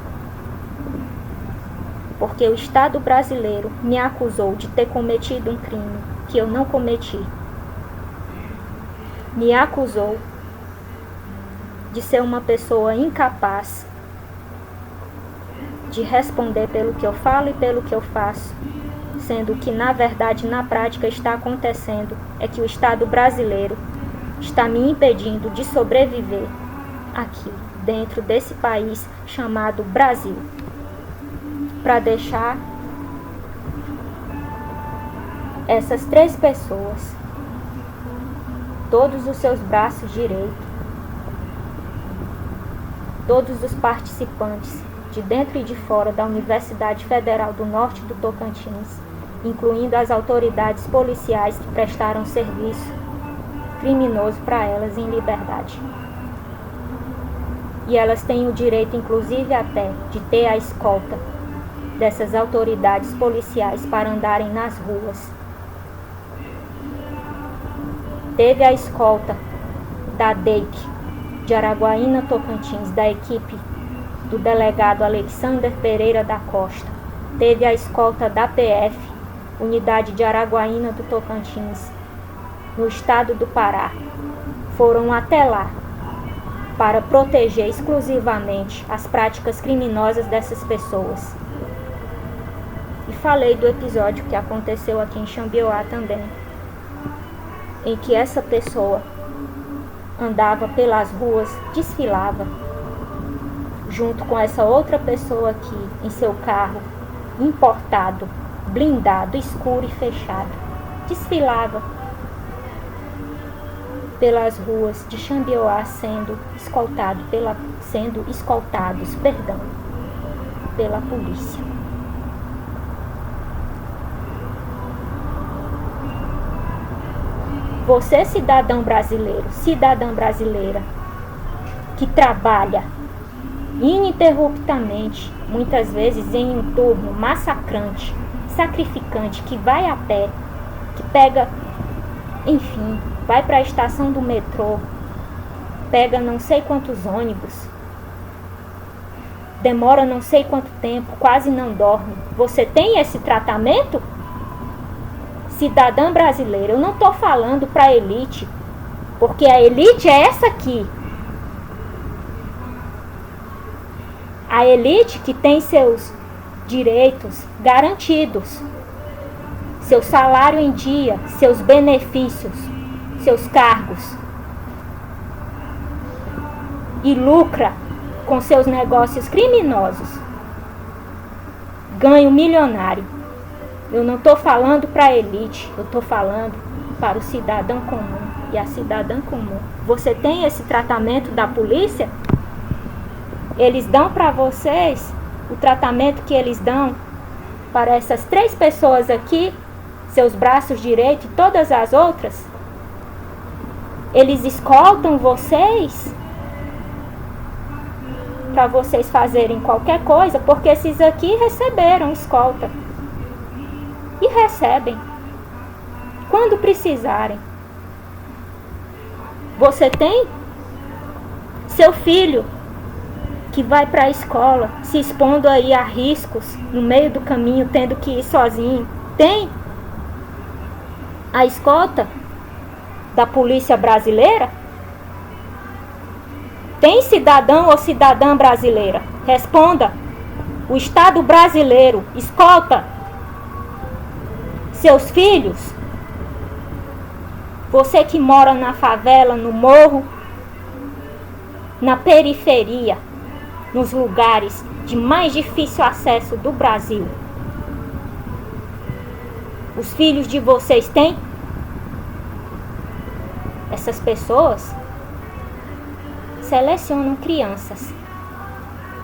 Porque o Estado brasileiro me acusou de ter cometido um crime que eu não cometi. Me acusou de ser uma pessoa incapaz de responder pelo que eu falo e pelo que eu faço, sendo que, na verdade, na prática está acontecendo é que o Estado brasileiro está me impedindo de sobreviver aqui, dentro desse país chamado Brasil, para deixar essas 3 pessoas, todos os seus braços direitos, todos os participantes de dentro e de fora da Universidade Federal do Norte do Tocantins, incluindo as autoridades policiais que prestaram serviço criminoso para elas em liberdade. E elas têm o direito, inclusive até, de ter a escolta dessas autoridades policiais para andarem nas ruas. Teve a escolta da DEIC de Araguaína, Tocantins, da equipe do delegado Alexander Pereira da Costa. Teve a escolta da PF, Unidade de Araguaína do Tocantins, no estado do Pará. Foram até lá para proteger exclusivamente as práticas criminosas dessas pessoas. E falei do episódio que aconteceu aqui em Xambioá também, em que essa pessoa andava pelas ruas, desfilava, junto com essa outra pessoa aqui, em seu carro importado, blindado, escuro e fechado. Desfilava pelas ruas de Xambioá sendo escoltados pela polícia. Você, cidadão brasileiro, cidadã brasileira, que trabalha ininterruptamente, muitas vezes em um turno massacrante, sacrificante, que vai a pé, que pega, enfim, vai para a estação do metrô, pega não sei quantos ônibus, demora não sei quanto tempo, quase não dorme. Você tem esse tratamento? Cidadã brasileira, eu não estou falando para a elite, porque a elite é essa aqui. A elite que tem seus direitos garantidos, seu salário em dia, seus benefícios, seus cargos, e lucra com seus negócios criminosos, ganho milionário. Eu não estou falando para a elite, eu estou falando para o cidadão comum e a cidadã comum. Você tem esse tratamento da polícia? Eles dão para vocês o tratamento que eles dão para essas 3 pessoas aqui, seus braços direitos e todas as outras? Eles escoltam vocês para vocês fazerem qualquer coisa, porque esses aqui receberam escolta. E recebem quando precisarem. Você tem seu filho que vai para a escola, se expondo aí a riscos no meio do caminho, tendo que ir sozinho. Tem a escolta da polícia brasileira? Tem cidadão ou cidadã brasileira? Responda. O Estado brasileiro escolta seus filhos? Você que mora na favela, no morro, na periferia, nos lugares de mais difícil acesso do Brasil, os filhos de vocês têm? Essas pessoas selecionam crianças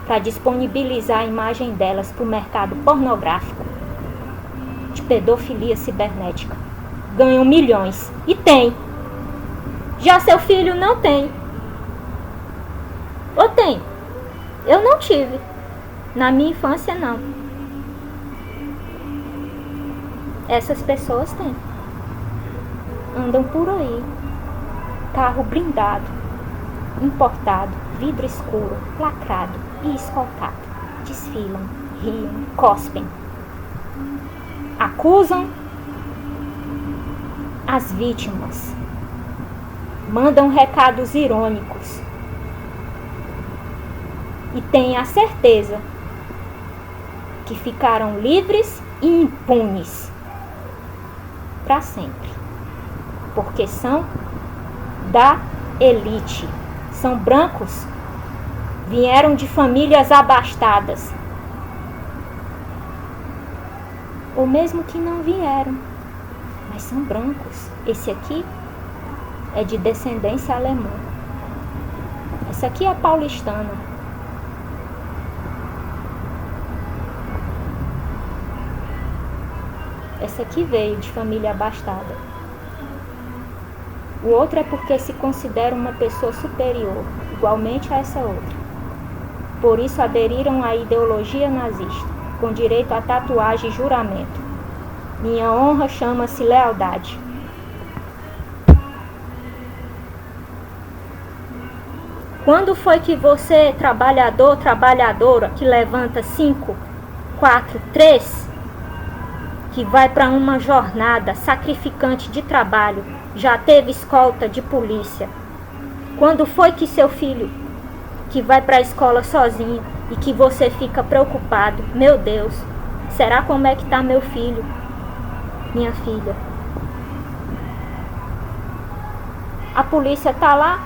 para disponibilizar a imagem delas para o mercado pornográfico, de pedofilia cibernética. ganham milhões. E tem. Já seu filho não tem. Ou tem? Eu não tive. Na minha infância, não. Essas pessoas têm. Andam por aí. Carro blindado, importado, vidro escuro, lacrado e escoltado. Desfilam, riam, cospem. Acusam as vítimas. Mandam recados irônicos. E têm a certeza que ficaram livres e impunes para sempre. Porque são da elite. São brancos. Vieram de famílias abastadas. Ou mesmo que não vieram, mas são brancos. Esse aqui é de descendência alemã. Essa aqui é paulistana. Essa aqui veio de família abastada. O outro é porque se considera uma pessoa superior, igualmente a essa outra. Por isso aderiram à ideologia nazista, com direito a tatuagem e juramento. Minha honra chama-se lealdade. Quando foi que você, trabalhador, trabalhadora, que levanta 5, 4, 3, que vai para uma jornada sacrificante de trabalho, já teve escolta de polícia? Quando foi que seu filho, que vai para a escola sozinho e que você fica preocupado, meu Deus, será como é que está meu filho, minha filha? A polícia está lá,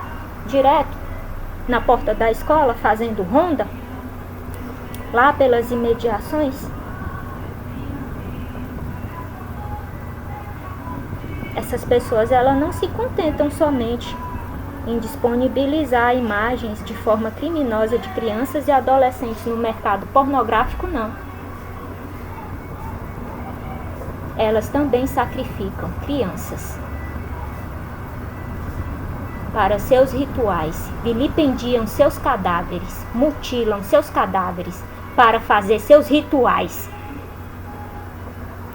direto, na porta da escola, fazendo ronda, lá pelas imediações. Essas pessoas, elas não se contentam somente em disponibilizar imagens de forma criminosa de crianças e adolescentes no mercado pornográfico, não. Elas também sacrificam crianças para seus rituais, vilipendiam seus cadáveres, mutilam seus cadáveres para fazer seus rituais.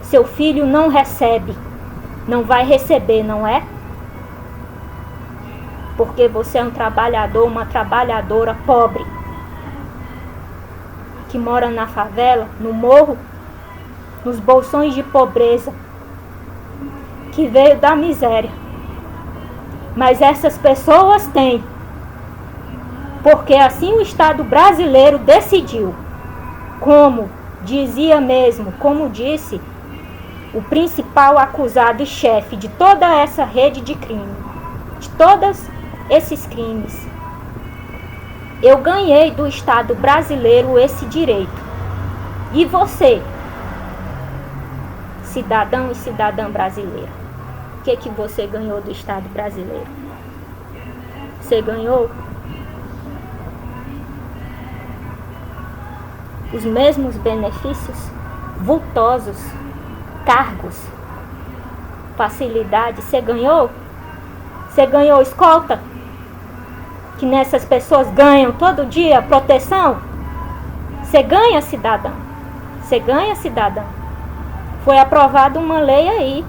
Seu filho não recebe, não vai receber, não é? Porque você é um trabalhador, uma trabalhadora pobre, que mora na favela, no morro, nos bolsões de pobreza, que veio da miséria. Mas essas pessoas têm, porque assim o Estado brasileiro decidiu, como dizia mesmo, como disse o principal acusado e chefe de toda essa rede de crime, de todos esses crimes. Eu ganhei do Estado brasileiro esse direito. E você, cidadão e cidadã brasileira, o que você ganhou do Estado brasileiro? Você ganhou os mesmos benefícios vultosos, cargos, facilidade? Você ganhou? Você ganhou escolta? Que nessas pessoas ganham todo dia proteção? Você ganha, cidadão? Você ganha, cidadão? Foi aprovada uma lei aí,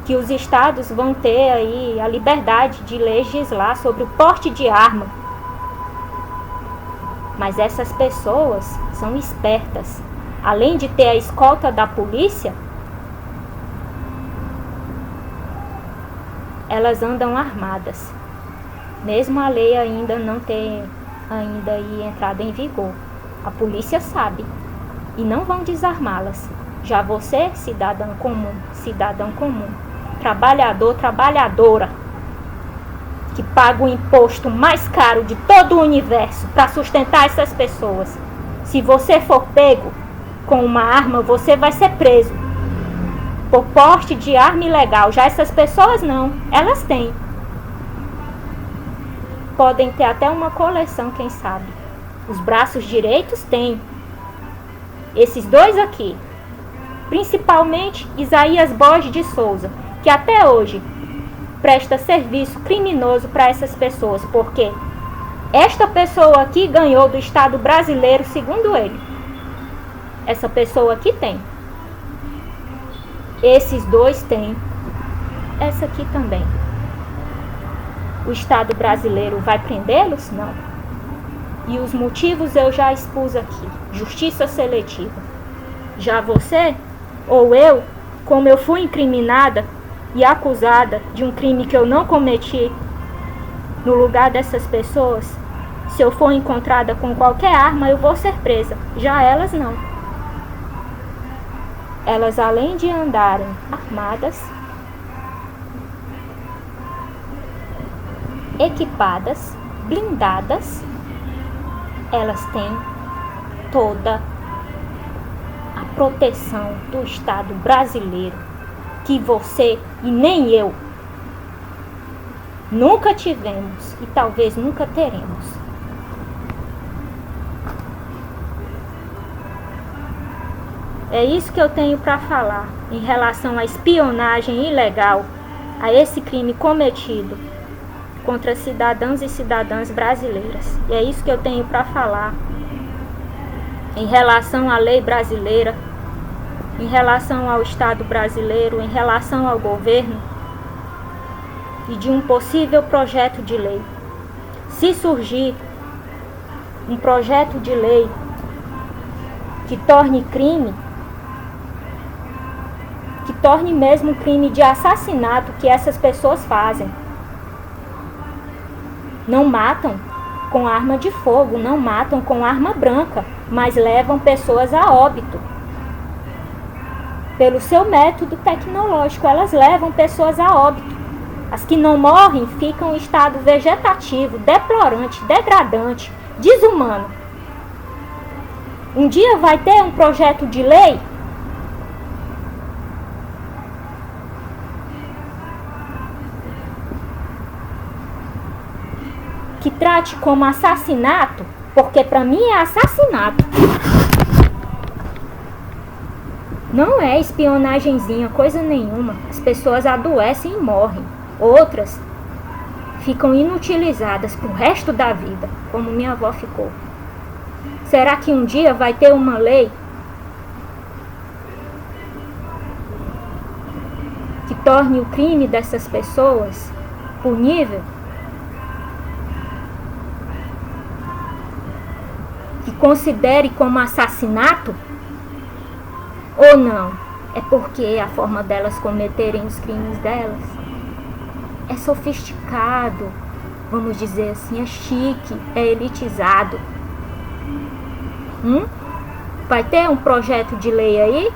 que os estados vão ter aí a liberdade de legislar sobre o porte de arma. Mas essas pessoas são espertas. Além de ter a escolta da polícia, elas andam armadas. Mesmo a lei ainda não ter ainda aí entrado em vigor. A polícia sabe e não vão desarmá-las. Já você, cidadão comum, trabalhador, trabalhadora, que paga o imposto mais caro de todo o universo para sustentar essas pessoas, se você for pego com uma arma, você vai ser preso por porte de arma ilegal. Já essas pessoas não, elas têm. Podem ter até uma coleção, quem sabe. Os braços direitos têm. Esses dois aqui, principalmente Isaías Borges de Souza, que até hoje presta serviço criminoso para essas pessoas, porque esta pessoa aqui ganhou do Estado brasileiro, segundo ele. Essa pessoa aqui tem. Esses dois têm. Essa aqui também. O Estado brasileiro vai prendê-los? Não. E os motivos eu já expus aqui. Justiça seletiva. Já você, ou eu, como eu fui incriminada e acusada de um crime que eu não cometi, no lugar dessas pessoas, se eu for encontrada com qualquer arma, eu vou ser presa. Já elas não. Elas, além de andarem armadas, equipadas, blindadas, elas têm toda a proteção do Estado brasileiro, que você e nem eu nunca tivemos e talvez nunca teremos. É isso que eu tenho para falar em relação à espionagem ilegal, a esse crime cometido contra cidadãos e cidadãs brasileiras. E é isso que eu tenho para falar em relação à lei brasileira, em relação ao Estado brasileiro, em relação ao governo e de um possível projeto de lei. Se surgir um projeto de lei que torne crime, que torne mesmo um crime de assassinato que essas pessoas fazem. Não matam com arma de fogo, não matam com arma branca, mas levam pessoas a óbito. Pelo seu método tecnológico, elas levam pessoas a óbito. As que não morrem ficam em estado vegetativo, deplorante, degradante, desumano. Um dia vai ter um projeto de lei que trate como assassinato, porque para mim é assassinato. Não é espionagemzinha, coisa nenhuma. As pessoas adoecem e morrem. Outras ficam inutilizadas pro resto da vida, como minha avó ficou. Será que um dia vai ter uma lei que torne o crime dessas pessoas punível? Que considere como assassinato? Ou não? É porque é a forma delas cometerem os crimes delas é sofisticado, vamos dizer assim, é chique, é elitizado. Vai ter um projeto de lei aí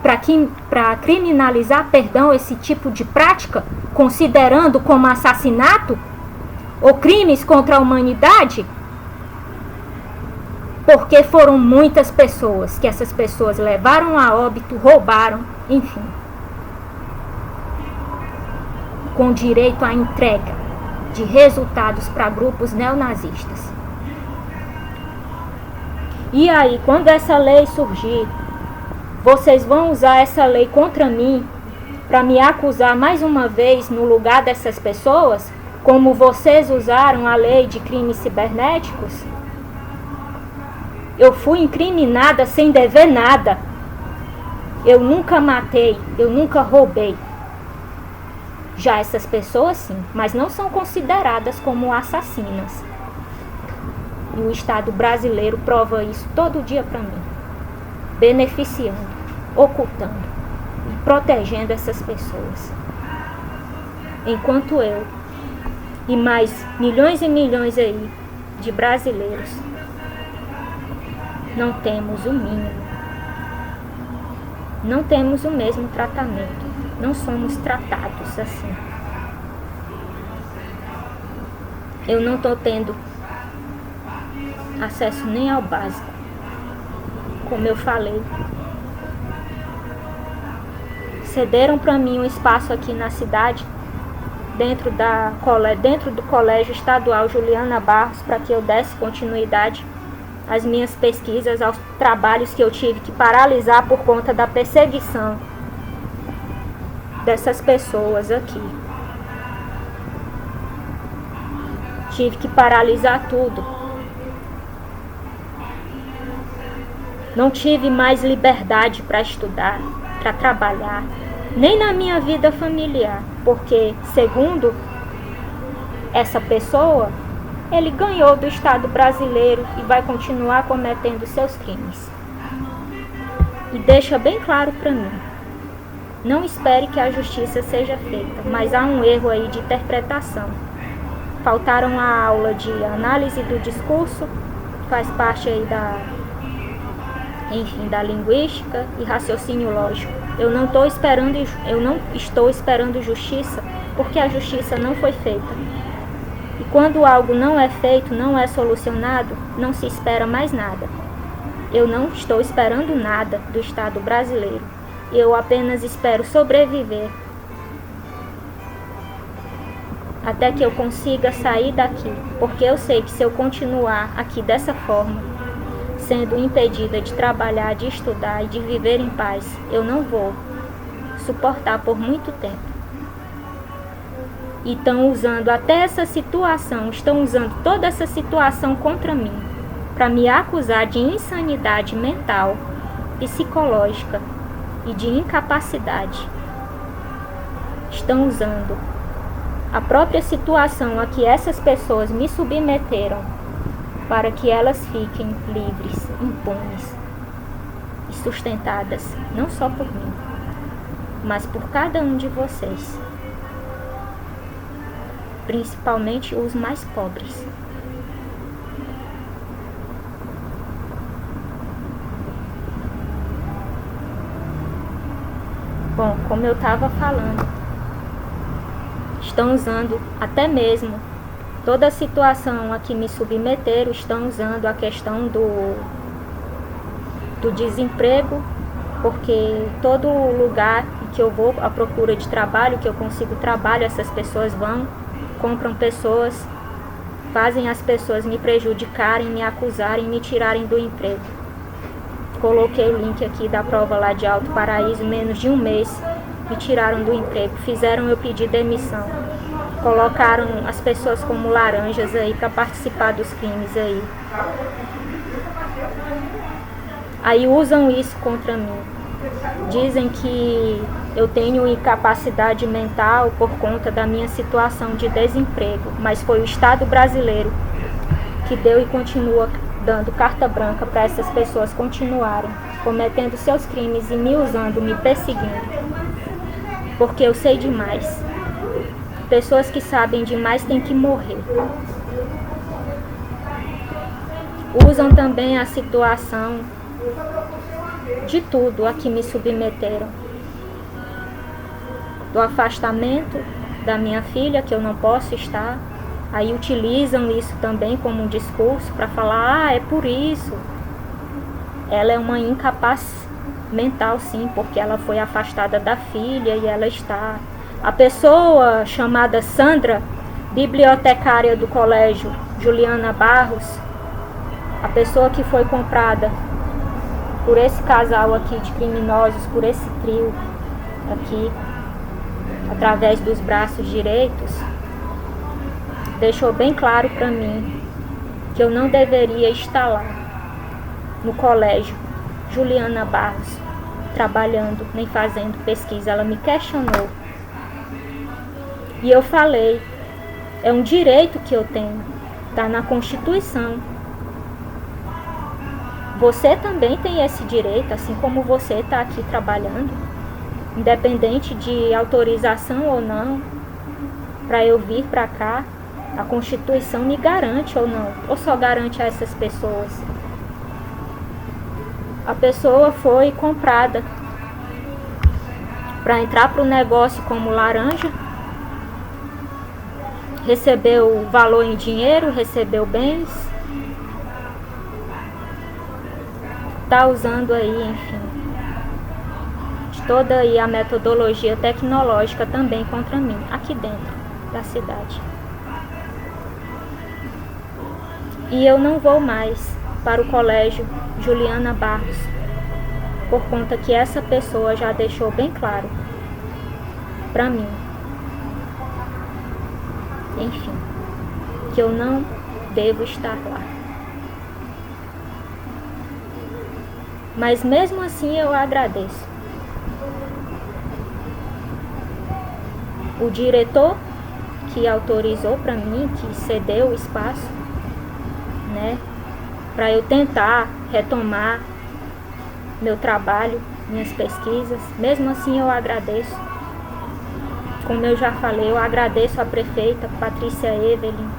para criminalizar, esse tipo de prática, considerando como assassinato ou crimes contra a humanidade? Porque foram muitas pessoas que essas pessoas levaram a óbito, roubaram, enfim, com direito à entrega de resultados para grupos neonazistas. E aí, quando essa lei surgir, vocês vão usar essa lei contra mim para me acusar mais uma vez no lugar dessas pessoas, como vocês usaram a lei de crimes cibernéticos? Eu fui incriminada sem dever nada. Eu nunca matei, eu nunca roubei. Já essas pessoas sim, mas não são consideradas como assassinas. E o Estado brasileiro prova isso todo dia para mim, beneficiando, ocultando e protegendo essas pessoas. Enquanto eu e mais milhões e milhões aí de brasileiros não temos o mínimo, não temos o mesmo tratamento, não somos tratados assim. Eu não estou tendo acesso nem ao básico, como eu falei. Cederam para mim um espaço aqui na cidade, dentro do Colégio Estadual Juliana Barros, para que eu desse continuidade às minhas pesquisas, aos trabalhos que eu tive que paralisar por conta da perseguição dessas pessoas aqui. Tive que paralisar tudo. Não tive mais liberdade para estudar, para trabalhar, nem na minha vida familiar, porque, segundo essa pessoa, ele ganhou do Estado brasileiro e vai continuar cometendo seus crimes. E deixa bem claro para mim, não espere que a justiça seja feita, mas há um erro aí de interpretação. Faltaram a aula de análise do discurso, faz parte aí da linguística e raciocínio lógico. Eu não estou esperando justiça, porque a justiça não foi feita. E quando algo não é feito, não é solucionado, não se espera mais nada. Eu não estou esperando nada do Estado brasileiro. Eu apenas espero sobreviver até que eu consiga sair daqui, porque eu sei que se eu continuar aqui dessa forma, sendo impedida de trabalhar, de estudar e de viver em paz, eu não vou suportar por muito tempo. E estão usando até essa situação, estão usando toda essa situação contra mim, para me acusar de insanidade mental, psicológica e de incapacidade. Estão usando a própria situação a que essas pessoas me submeteram para que elas fiquem livres, impunes e sustentadas, não só por mim, mas por cada um de vocês, principalmente os mais pobres. Bom, como eu estava falando, estão usando até mesmo toda a situação a que me submeteram, estão usando a questão do desemprego, porque todo lugar que eu vou à procura de trabalho, que eu consigo trabalho, essas pessoas vão, compram pessoas, fazem as pessoas me prejudicarem, me acusarem, me tirarem do emprego. Coloquei o link aqui da prova lá de Alto Paraíso, menos de um mês me tiraram do emprego, fizeram eu pedir demissão, colocaram as pessoas como laranjas aí para participar dos crimes aí. Aí usam isso contra mim, dizem que eu tenho incapacidade mental por conta da minha situação de desemprego, mas foi o Estado brasileiro que deu e continua dando carta branca para essas pessoas continuarem cometendo seus crimes e me usando, me perseguindo, porque eu sei demais. Pessoas que sabem demais têm que morrer. Usam também a situação de tudo a que me submeteram, do afastamento da minha filha, que eu não posso estar. Aí utilizam isso também como um discurso para falar, é por isso. Ela é uma incapaz mental, sim, porque ela foi afastada da filha e ela está. A pessoa chamada Sandra, bibliotecária do colégio Juliana Barros, a pessoa que foi comprada por esse casal aqui de criminosos, por esse trio aqui, através dos braços direitos, deixou bem claro para mim que eu não deveria estar lá no colégio Juliana Barros trabalhando nem fazendo pesquisa. Ela me questionou e eu falei, é um direito que eu tenho, está na Constituição. Você também tem esse direito, assim como você está aqui trabalhando, independente de autorização ou não, para eu vir para cá. A Constituição me garante ou não, ou só garante a essas pessoas. A pessoa foi comprada para entrar para o negócio como laranja, recebeu valor em dinheiro, recebeu bens, está usando aí, enfim, de toda aí a metodologia tecnológica também contra mim, aqui dentro da cidade. E eu não vou mais para o colégio Juliana Barros, por conta que essa pessoa já deixou bem claro para mim. Enfim, que eu não devo estar lá. Mas mesmo assim eu agradeço. O diretor que autorizou para mim, que cedeu o espaço, né, para eu tentar retomar meu trabalho, minhas pesquisas, mesmo assim eu agradeço. Como eu já falei, eu agradeço a prefeita Patrícia Evelyn,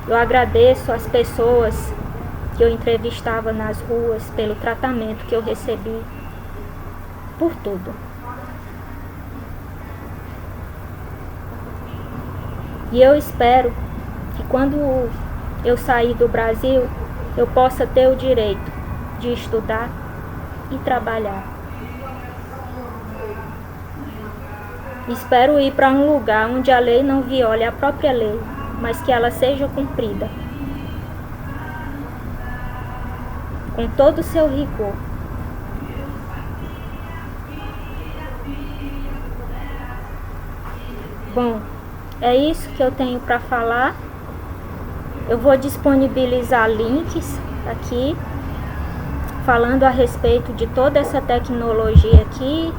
eu agradeço as pessoas que eu entrevistava nas ruas pelo tratamento que eu recebi, por tudo. E eu espero que quando eu sair do Brasil, eu possa ter o direito de estudar e trabalhar. Espero ir para um lugar onde a lei não viole a própria lei, mas que ela seja cumprida com todo o seu rigor. Bom, é isso que eu tenho para falar. Eu vou disponibilizar links aqui falando a respeito de toda essa tecnologia aqui,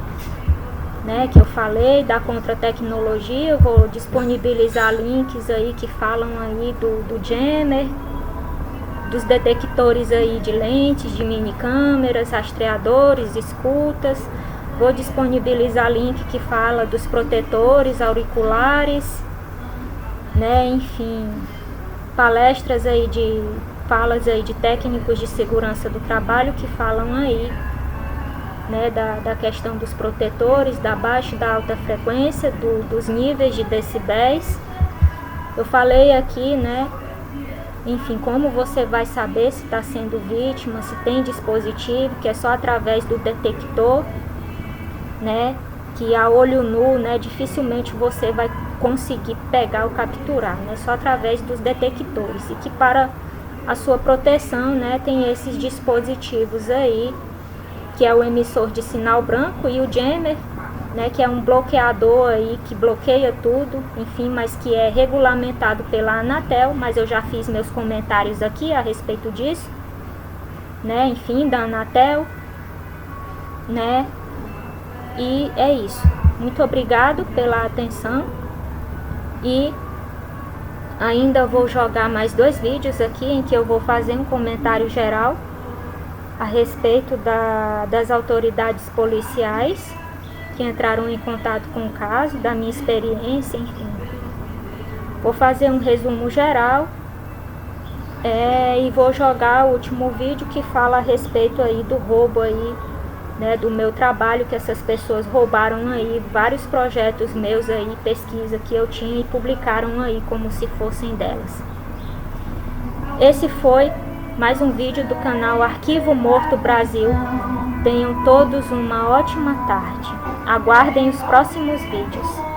né, que eu falei, da contra-tecnologia. Eu vou disponibilizar links aí que falam aí do jammer, dos detectores aí de lentes, de mini câmeras, rastreadores, escutas. Vou disponibilizar link que fala dos protetores auriculares, né, enfim, palestras aí falas aí de técnicos de segurança do trabalho que falam aí, né, da questão dos protetores, da baixa e da alta frequência, dos níveis de decibéis. Eu falei aqui, né, enfim, como você vai saber se está sendo vítima, se tem dispositivo, que é só através do detector, né, que a olho nu, né, dificilmente você vai conseguir pegar ou capturar, né, só através dos detectores. E que para a sua proteção, né, tem esses dispositivos aí, que é o emissor de sinal branco e o jammer, né, que é um bloqueador aí que bloqueia tudo, enfim, mas que é regulamentado pela Anatel, mas eu já fiz meus comentários aqui a respeito disso, né, enfim, da Anatel, né, e é isso. Muito obrigado pela atenção e ainda vou jogar mais 2 vídeos aqui em que eu vou fazer um comentário geral a respeito das autoridades policiais que entraram em contato com o caso, da minha experiência, enfim. Vou fazer um resumo geral e vou jogar o último vídeo que fala a respeito aí do roubo aí, né, do meu trabalho, que essas pessoas roubaram aí vários projetos meus aí, pesquisa que eu tinha, e publicaram aí como se fossem delas. Esse foi mais um vídeo do canal Arquivo Morto Brasil. Tenham todos uma ótima tarde. Aguardem os próximos vídeos.